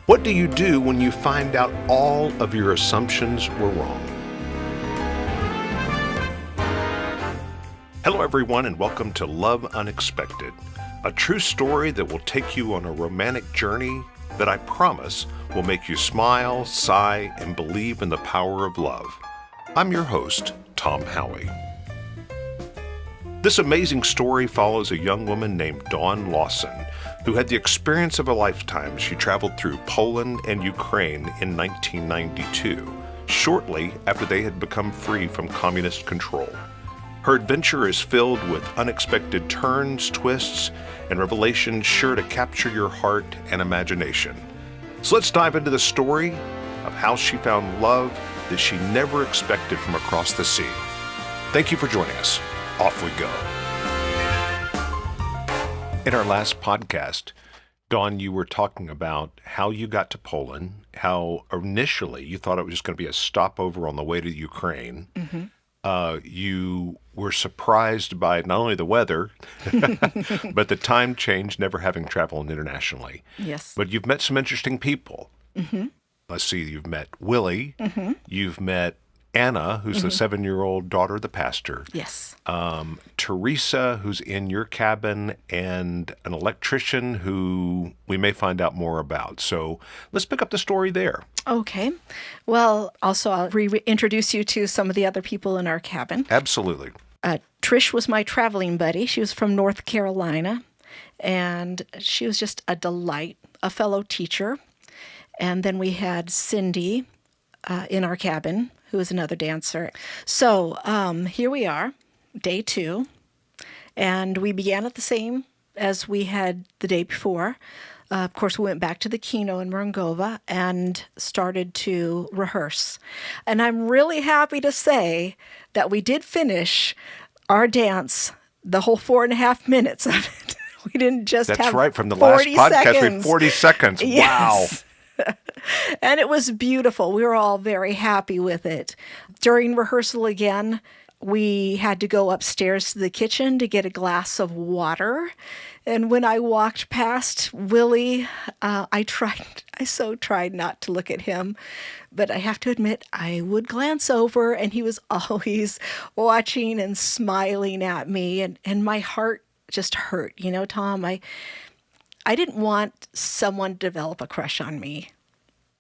What do you do when you find out all of your assumptions were wrong? Hello, everyone, and welcome to Love Unexpected, a true story that will take you on a romantic journey that I promise will make you smile, sigh, and believe in the power of love. I'm your host, Tom Howie. This amazing story follows a young woman named Dawn Lawson, who had the experience of a lifetime. She traveled through Poland and Ukraine in 1992, shortly after they had become free from communist control. Her adventure is filled with unexpected turns, twists, and revelations sure to capture your heart and imagination. So let's dive into the story of how she found love that she never expected from across the sea. Thank you for joining us. Off we go. In our last podcast, Dawn, you were talking about how you got to Poland, how initially you thought it was just going to be a stopover on the way to Ukraine. Mm-hmm. You were surprised by not only the weather, but the time change, never having traveled internationally. Yes. But you've met some interesting people. Mm-hmm. Let's see, you've met Willy. Mm-hmm. You've met Anna, who's the 7-year-old daughter of the pastor. Yes. Teresa, who's in your cabin, and an electrician who we may find out more about. So let's pick up the story there. Okay. Well, also I'll reintroduce you to some of the other people in our cabin. Absolutely. Trish was my traveling buddy. She was from North Carolina, and she was just a delight, a fellow teacher. And then we had Cindy in our cabin, who is another dancer. So here we are, day 2, and we began at the same as we had the day before. Of course, we went back to the Kino in Mrngova and started to rehearse. And I'm really happy to say that we did finish our dance, the whole 4.5 minutes of it. We didn't just have 40 seconds. That's right, from the last podcast, we had 40 seconds. Yes. Wow. And it was beautiful. We were all very happy with it. During rehearsal again, we had to go upstairs to the kitchen to get a glass of water. And when I walked past Willy, I so tried not to look at him. But I have to admit, I would glance over, and he was always watching and smiling at me. And my heart just hurt. You know, Tom, I didn't want someone to develop a crush on me.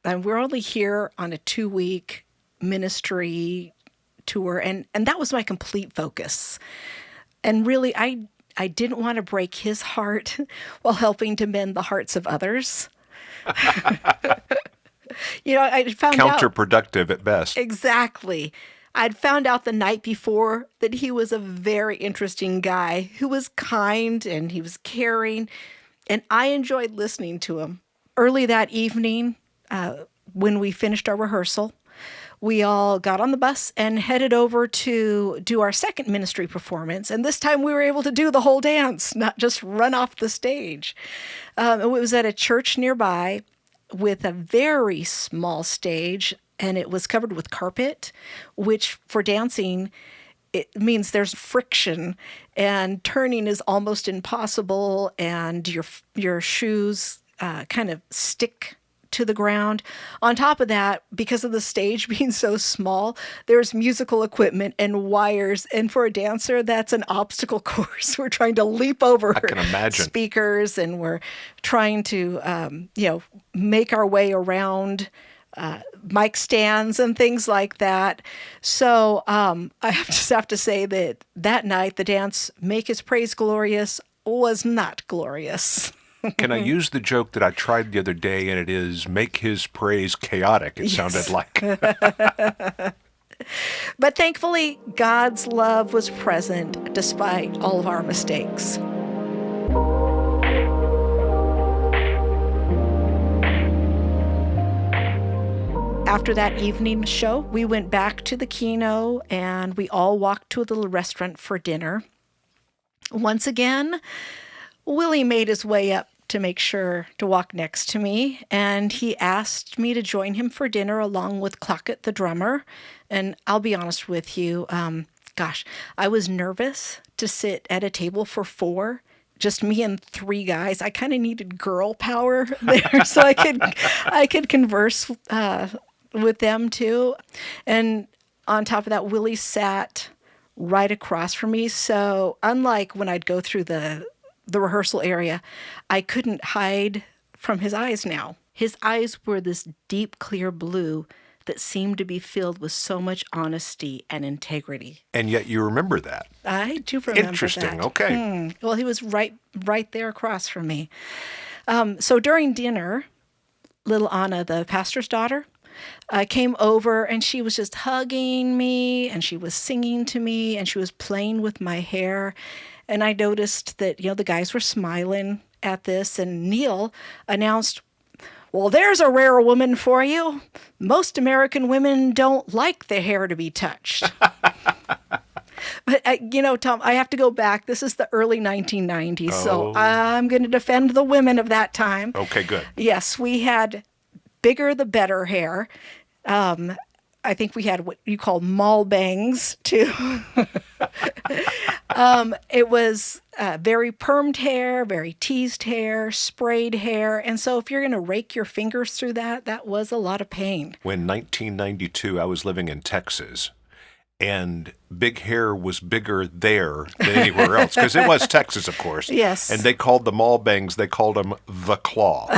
And we're only here on a 2-week ministry tour, and that was my complete focus. And really, I didn't want to break his heart while helping to mend the hearts of others. You know, I found out... Counterproductive at best. Exactly. I'd found out the night before that he was a very interesting guy who was kind and he was caring, and I enjoyed listening to him. Early that evening, when we finished our rehearsal, we all got on the bus and headed over to do our second ministry performance. And this time we were able to do the whole dance, not just run off the stage. It was at a church nearby with a very small stage, and it was covered with carpet, which for dancing, it means there's friction and turning is almost impossible, and your shoes kind of stick to the ground. On top of that, because of the stage being so small, there's musical equipment and wires. And for a dancer, that's an obstacle course. We're trying to leap over speakers, and we're trying to, make our way around mic stands and things like that. So I just have to say that night, the dance, Make His Praise Glorious, was not glorious. Can I use the joke that I tried the other day, and it is make his praise chaotic, it sounded like. But thankfully, God's love was present despite all of our mistakes. After that evening show, we went back to the Kino, and we all walked to a little restaurant for dinner. Once again, Willy made his way up to make sure to walk next to me, and he asked me to join him for dinner along with Clacket, the drummer. And I'll be honest with you, I was nervous to sit at a table for 4 just me and three guys. I kind of needed girl power there so I could converse with them too. And on top of that, Willie sat right across from me. So unlike when I'd go through the rehearsal area, I couldn't hide from his eyes now. His eyes were this deep, clear blue that seemed to be filled with so much honesty and integrity. And yet you remember that. I do remember Interesting. that. Okay. Well, he was right there across from me. So during dinner, little Anna, the pastor's daughter, came over, and she was just hugging me, and she was singing to me, and she was playing with my hair. And I noticed that, the guys were smiling at this, and Neil announced, "Well, there's a rare woman for you. Most American women don't like the hair to be touched." But, Tom, I have to go back. This is the early 1990s, so I'm going to defend the women of that time. Okay, good. Yes, we had bigger the better hair. I think we had what you call mall bangs, too. It was very permed hair, very teased hair, sprayed hair. And so if you're going to rake your fingers through that was a lot of pain. When 1992, I was living in Texas, and big hair was bigger there than anywhere else, because it was Texas, of course. Yes. And they called the mall bangs, they called them the claw.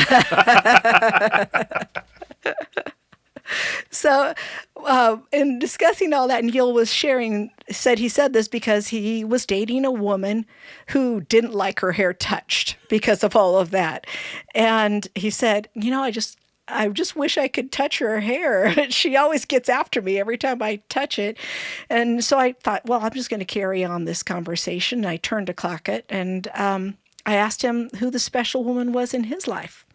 So in discussing all that, Neil was he said this because he was dating a woman who didn't like her hair touched because of all of that. And he said, I just wish I could touch her hair. She always gets after me every time I touch it. And so I thought, well, I'm just going to carry on this conversation. I turned to Clackett, and I asked him who the special woman was in his life.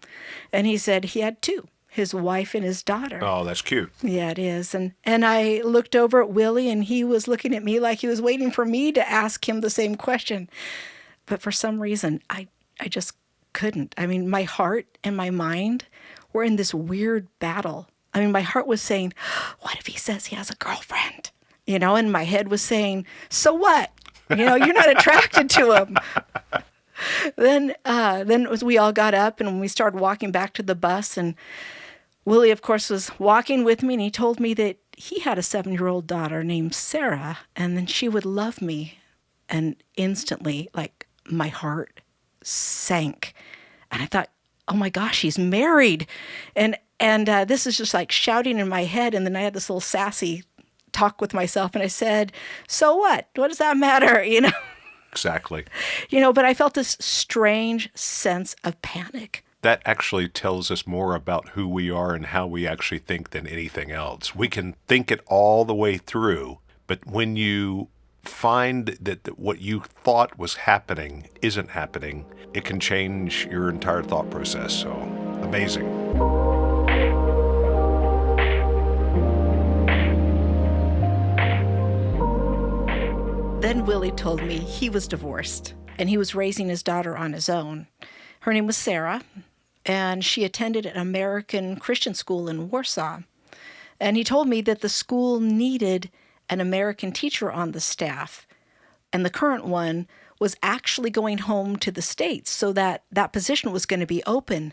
And he said he had two. His wife and his daughter. Oh, that's cute. Yeah, it is. And I looked over at Willie, and he was looking at me like he was waiting for me to ask him the same question. But for some reason, I just couldn't. I mean, my heart and my mind were in this weird battle. I mean, my heart was saying, what if he says he has a girlfriend? And my head was saying, so what? You're not attracted to him. Then as we all got up and we started walking back to the bus, and Willie, of course, was walking with me, and he told me that he had a 7-year-old daughter named Sarah, and then she would love me. And instantly, my heart sank. And I thought, oh my gosh, he's married. And this is just like shouting in my head. And then I had this little sassy talk with myself, and I said, so what? What does that matter? Exactly. But I felt this strange sense of panic. That actually tells us more about who we are and how we actually think than anything else. We can think it all the way through, but when you find that what you thought was happening isn't happening, it can change your entire thought process. So, amazing. Then Willie told me he was divorced, and he was raising his daughter on his own. Her name was Sarah, and she attended an American Christian school in Warsaw. And he told me that the school needed an American teacher on the staff, and the current one was actually going home to the States, so that position was going to be open.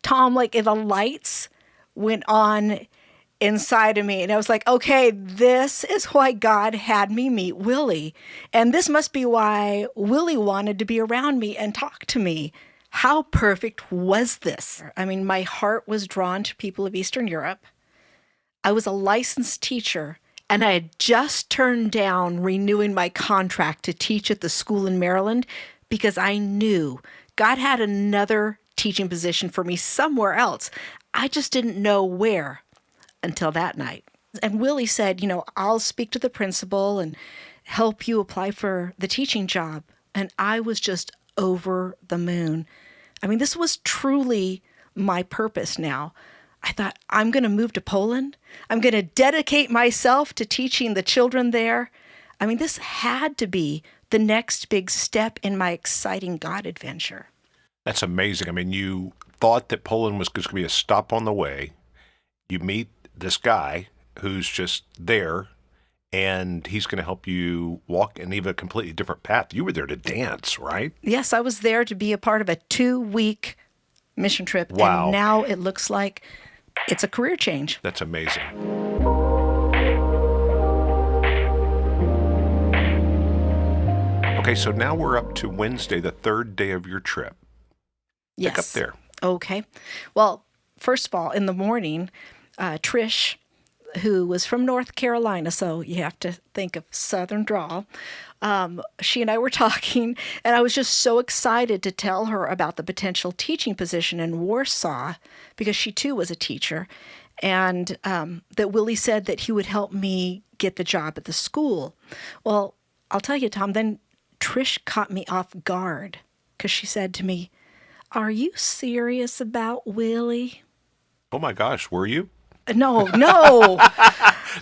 Tom, the lights went on inside of me, and I was like, okay, this is why God had me meet Willie, and this must be why Willie wanted to be around me and talk to me. How perfect was this? I mean, my heart was drawn to people of Eastern Europe. I was a licensed teacher, and I had just turned down renewing my contract to teach at the school in Maryland because I knew God had another teaching position for me somewhere else. I just didn't know where until that night. And Willie said, I'll speak to the principal and help you apply for the teaching job. And I was just over the moon. I mean, this was truly my purpose now. I thought, I'm going to move to Poland. I'm going to dedicate myself to teaching the children there. I mean, this had to be the next big step in my exciting God adventure. That's amazing. I mean, you thought that Poland was going to be a stop on the way. You meet this guy who's just there, and he's going to help you walk in even a completely different path. You were there to dance, right? Yes, I was there to be a part of a 2-week mission trip. Wow. And now it looks like it's a career change. That's amazing. Okay, so now we're up to Wednesday, the third day of your trip. Yes. Pick up there. Okay. Well, first of all, in the morning, Trish, who was from North Carolina, so you have to think of Southern drawl, she and I were talking, and I was just so excited to tell her about the potential teaching position in Warsaw, because she too was a teacher, and that Willy said that he would help me get the job at the school. Well, I'll tell you, Tom, then Trish caught me off guard, because she said to me, "Are you serious about Willy?" Oh my gosh, were you? No.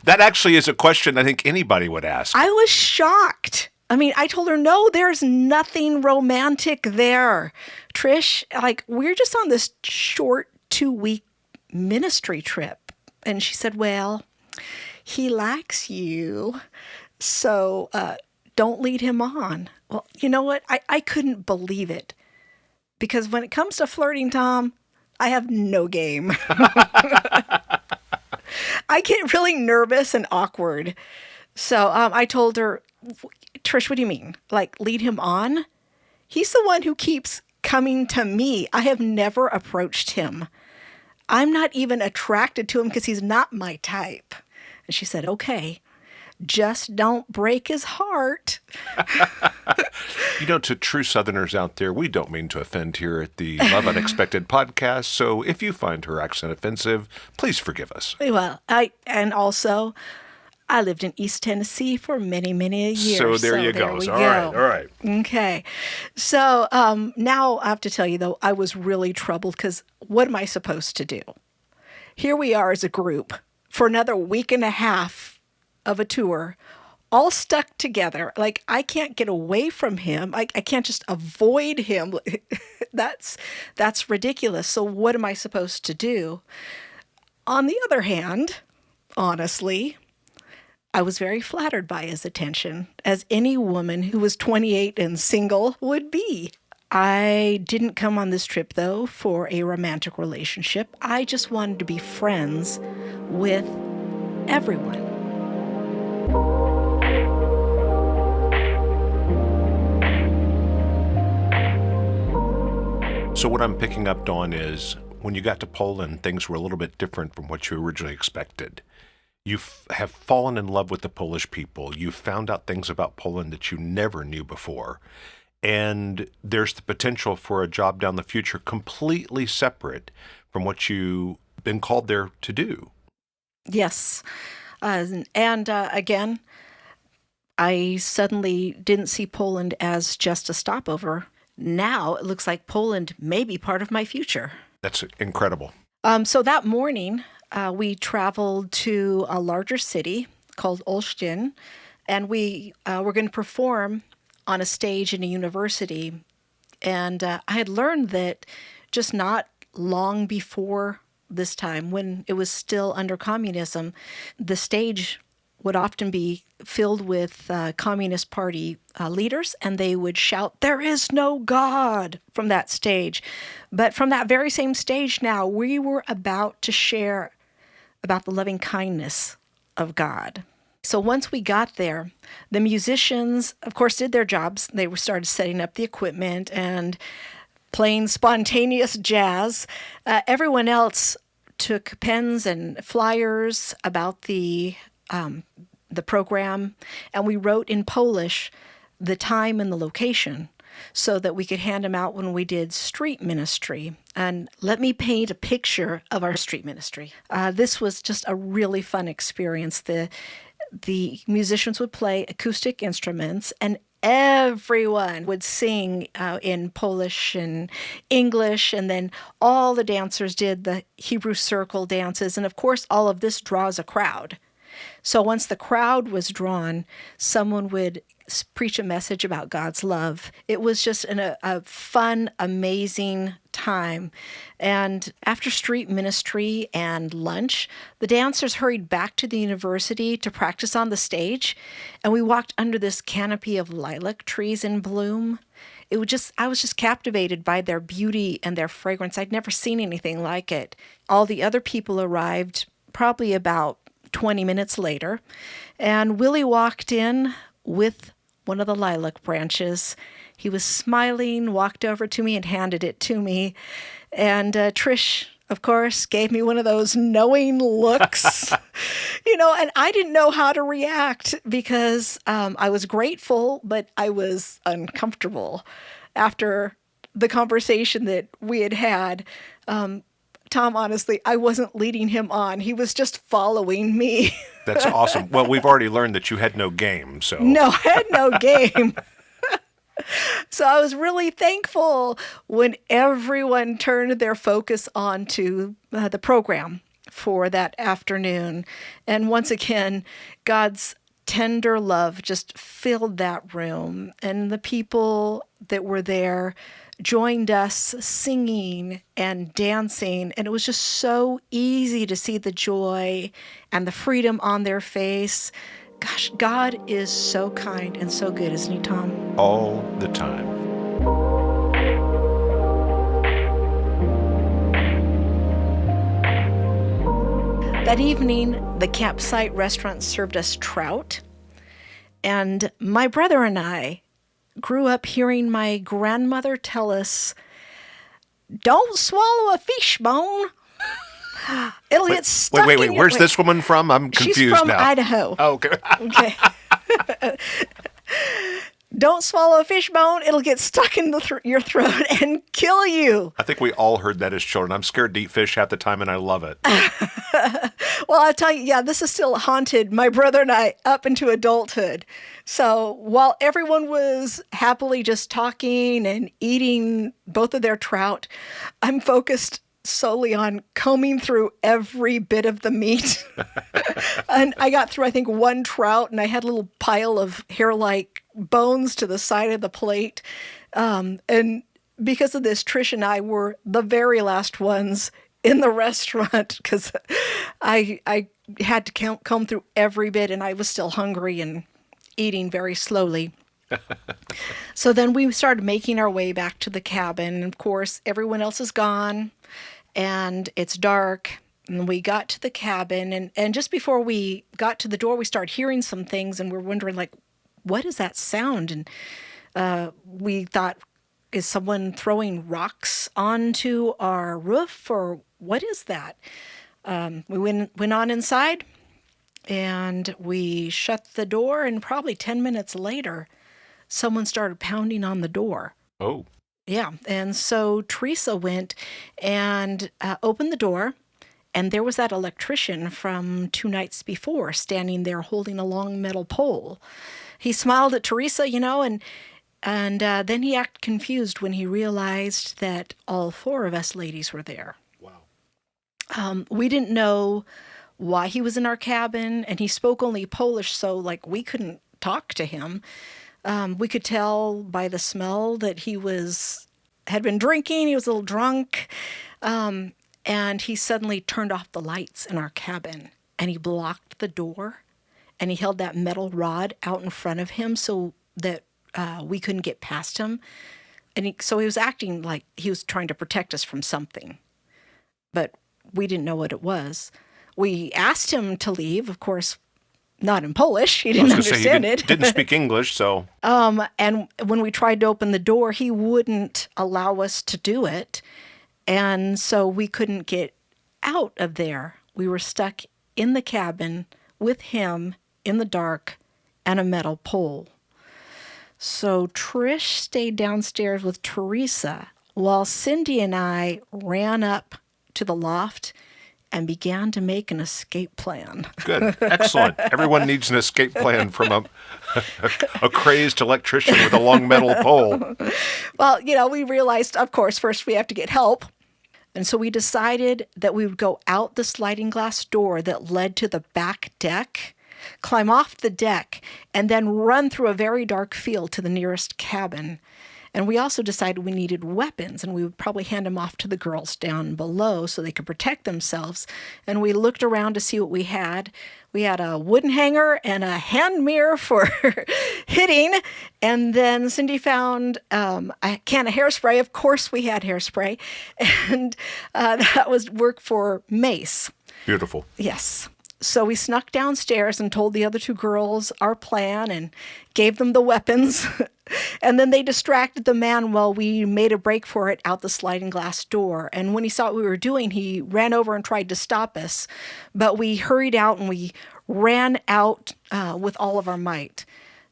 That actually is a question I think anybody would ask. I was shocked. I mean, I told her, no, there's nothing romantic there. Trish, like, we're just on this short 2-week ministry trip. And she said, well, he likes you, so don't lead him on. Well, you know what? I couldn't believe it. Because when it comes to flirting, Tom, I have no game. I get really nervous and awkward. So I told her, Trish, what do you mean? Like, lead him on? He's the one who keeps coming to me. I have never approached him. I'm not even attracted to him because he's not my type. And she said, okay, just don't break his heart. You know, to true Southerners out there, we don't mean to offend here at the Love Unexpected podcast. So if you find her accent offensive, please forgive us. Well, I lived in East Tennessee for many, many years. So there you go. All right. Okay. So now I have to tell you, though, I was really troubled because what am I supposed to do? Here we are as a group for another week and a half of a tour, all stuck together. Like, I can't get away from him. I can't just avoid him. That's ridiculous. So what am I supposed to do? On the other hand, honestly, I was very flattered by his attention, as any woman who was 28 and single would be. I didn't come on this trip, though, for a romantic relationship. I just wanted to be friends with everyone. So what I'm picking up, Dawn, is when you got to Poland, things were a little bit different from what you originally expected. You have fallen in love with the Polish people. You found out things about Poland that you never knew before. And there's the potential for a job down the future completely separate from what you've been called there to do. Yes. Again, I suddenly didn't see Poland as just a stopover. Now it looks like Poland may be part of my future. That's incredible. So that morning, we traveled to a larger city called Olsztyn, and we were going to perform on a stage in a university. And I had learned that just not long before this time, when it was still under communism, the stage would often be filled with Communist Party leaders, and they would shout, "There is no God," from that stage. But from that very same stage now, we were about to share about the loving kindness of God. So once we got there, the musicians, of course, did their jobs. They started setting up the equipment and playing spontaneous jazz. Everyone else took pens and flyers about the program, and we wrote in Polish the time and the location so that we could hand them out when we did street ministry. And let me paint a picture of our street ministry. This was just a really fun experience. The musicians would play acoustic instruments, and everyone would sing in Polish and English, and then all the dancers did the Hebrew circle dances. And of course, all of this draws a crowd. So once the crowd was drawn, someone would preach a message about God's love. It was just a fun, amazing time. And after street ministry and lunch, the dancers hurried back to the university to practice on the stage. And we walked under this canopy of lilac trees in bloom. I was just captivated by their beauty and their fragrance. I'd never seen anything like it. All the other people arrived probably about 20 minutes later, and Willy walked in with one of the lilac branches. He was smiling, walked over to me and handed it to me. And Trish, of course, gave me one of those knowing looks, and I didn't know how to react because I was grateful, but I was uncomfortable after the conversation that we had had. Tom, honestly, I wasn't leading him on. He was just following me. That's awesome. Well, we've already learned that you had no game, so. No, I had no game. So I was really thankful when everyone turned their focus onto the program for that afternoon. And once again, God's tender love just filled that room. And the people that were there joined us singing and dancing. And it was just so easy to see the joy and the freedom on their face. Gosh, God is so kind and so good, isn't he, Tom? All the time. That evening, the campsite restaurant served us trout. And my brother and I grew up hearing my grandmother tell us, "Don't swallow a fish bone. It'll get stuck in your..." Where's this woman from? I'm confused now. She's from Idaho. Oh, okay. Okay. "Don't swallow a fish bone. It'll get stuck in your throat and kill you." I think we all heard that as children. I'm scared to eat fish half the time, and I love it. Well, I'll tell you, yeah, this has still haunted my brother and I up into adulthood. So while everyone was happily just talking and eating both of their trout, I'm focused solely on combing through every bit of the meat. And I got through, I think, one trout, and I had a little pile of hair-like bones to the side of the plate. And because of this, Trish and I were the very last ones in the restaurant because I had to comb through every bit, and I was still hungry and eating very slowly. So then we started making our way back to the cabin. And of course, everyone else is gone, and it's dark. And we got to the cabin, and just before we got to the door, we started hearing some things, and we're wondering, like, what is that sound? And we thought, is someone throwing rocks onto our roof, or what is that? We went on inside, and we shut the door, and probably 10 minutes later, someone started pounding on the door. Oh. Yeah, and so Teresa went and opened the door, and there was that electrician from 2 nights before standing there holding a long metal pole. He smiled at Teresa, and then he acted confused when he realized that all 4 of us ladies were there. Wow. We didn't know why he was in our cabin, and he spoke only Polish, so we couldn't talk to him. We could tell by the smell that he had been drinking. He was a little drunk, and he suddenly turned off the lights in our cabin, and he blocked the door, and he held that metal rod out in front of him so that we couldn't get past him. And so he was acting like he was trying to protect us from something, but we didn't know what it was. We asked him to leave, of course, not in Polish. He didn't understand it. Didn't speak English, so. And when we tried to open the door, he wouldn't allow us to do it. And so we couldn't get out of there. We were stuck in the cabin with him in the dark and a metal pole. So Trish stayed downstairs with Teresa while Cindy and I ran up to the loft and began to make an escape plan. Good. Excellent. Everyone needs an escape plan from a crazed electrician with a long metal pole. Well, we realized, of course, first we have to get help. And so we decided that we would go out the sliding glass door that led to the back deck climb off the deck, and then run through a very dark field to the nearest cabin. And we also decided we needed weapons, and we would probably hand them off to the girls down below so they could protect themselves. And we looked around to see what we had. We had a wooden hanger and a hand mirror for hitting. And then Cindy found a can of hairspray. Of course, we had hairspray. And that was work for mace. Beautiful. Yes. So we snuck downstairs and told the other two girls our plan and gave them the weapons. And then they distracted the man while we made a break for it out the sliding glass door. And when he saw what we were doing, he ran over and tried to stop us. But we hurried out and we ran out with all of our might.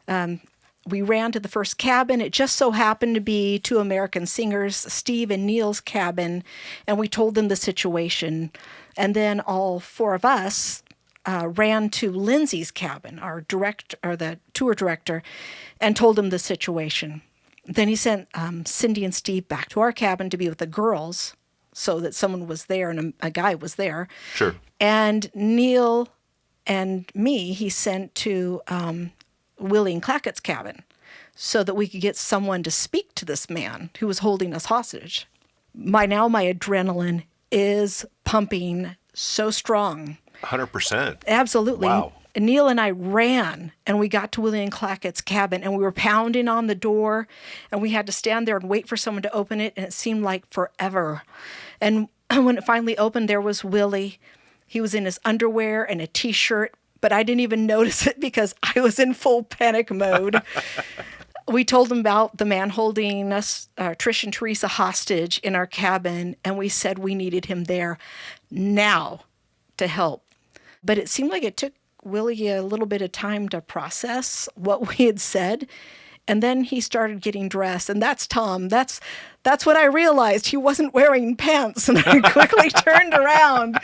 We ran to the first cabin. It just so happened to be two American singers, Steve and Neil's cabin, and we told them the situation. And then all four of us ran to Lindsay's cabin, the tour director, and told him the situation. Then he sent Cindy and Steve back to our cabin to be with the girls so that someone was there and a guy was there. Sure. And Neil and me, he sent to Willy and Clackett's cabin so that we could get someone to speak to this man who was holding us hostage. My adrenaline is pumping so strong. 100%. Absolutely. Wow. Neil and I ran, and we got to Willy and Clackett's cabin, and we were pounding on the door, and we had to stand there and wait for someone to open it, and it seemed like forever. And when it finally opened, there was Willy. He was in his underwear and a T-shirt, but I didn't even notice it because I was in full panic mode. We told him about the man holding us, Trish and Teresa, hostage in our cabin, and we said we needed him there now to help. But it seemed like it took Willy a little bit of time to process what we had said. And then he started getting dressed. And that's Tom. That's what I realized. He wasn't wearing pants. And I quickly turned around.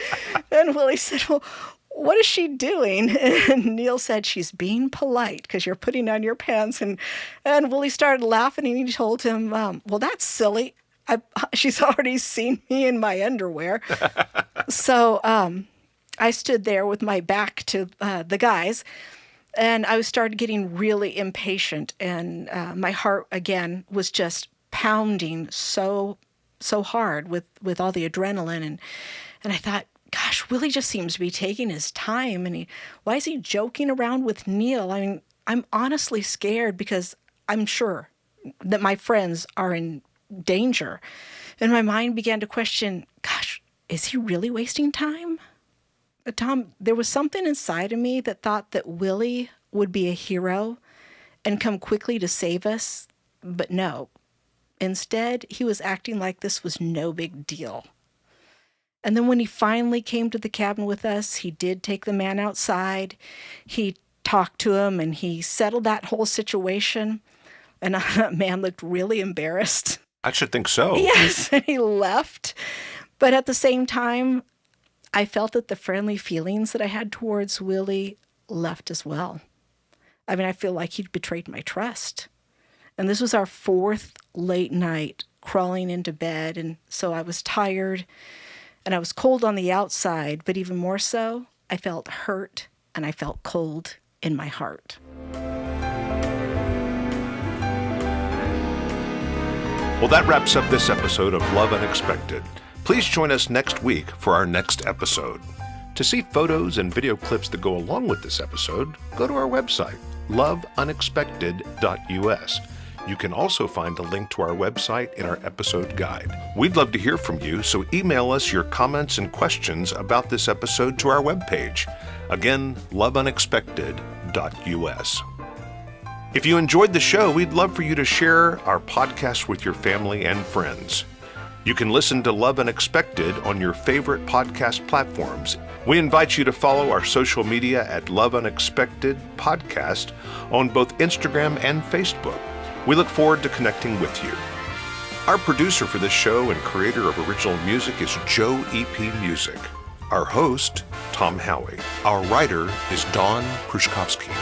And Willy said, well, what is she doing? And Neil said, she's being polite because you're putting on your pants. And Willy started laughing. And he told him, well, that's silly. She's already seen me in my underwear. So I stood there with my back to the guys, and I started getting really impatient, and my heart, again, was just pounding so hard with all the adrenaline, and I thought, gosh, Willy just seems to be taking his time, and why is he joking around with Neil? I mean, I'm honestly scared because I'm sure that my friends are in danger, and my mind began to question, gosh, is he really wasting time? Tom, there was something inside of me that thought that Willy would be a hero and come quickly to save us, but no. Instead, he was acting like this was no big deal. And then when he finally came to the cabin with us, he did take the man outside. He talked to him, and he settled that whole situation. And that man looked really embarrassed. I should think so. Yes, and he left. But at the same time, I felt that the friendly feelings that I had towards Willy left as well. I mean, I feel like he'd betrayed my trust. And this was our fourth late night crawling into bed. And so I was tired and I was cold on the outside, but even more so, I felt hurt and I felt cold in my heart. Well, that wraps up this episode of Love Unexpected. Please join us next week for our next episode. To see photos and video clips that go along with this episode, go to our website, loveunexpected.us. You can also find a link to our website in our episode guide. We'd love to hear from you, so email us your comments and questions about this episode to our webpage. Again, loveunexpected.us. If you enjoyed the show, we'd love for you to share our podcast with your family and friends. You can listen to Love Unexpected on your favorite podcast platforms. We invite you to follow our social media at Love Unexpected Podcast on both Instagram and Facebook. We look forward to connecting with you. Our producer for this show and creator of original music is Joe E.P. Music. Our host, Tom Howie. Our writer is Dawn Prushkovsky.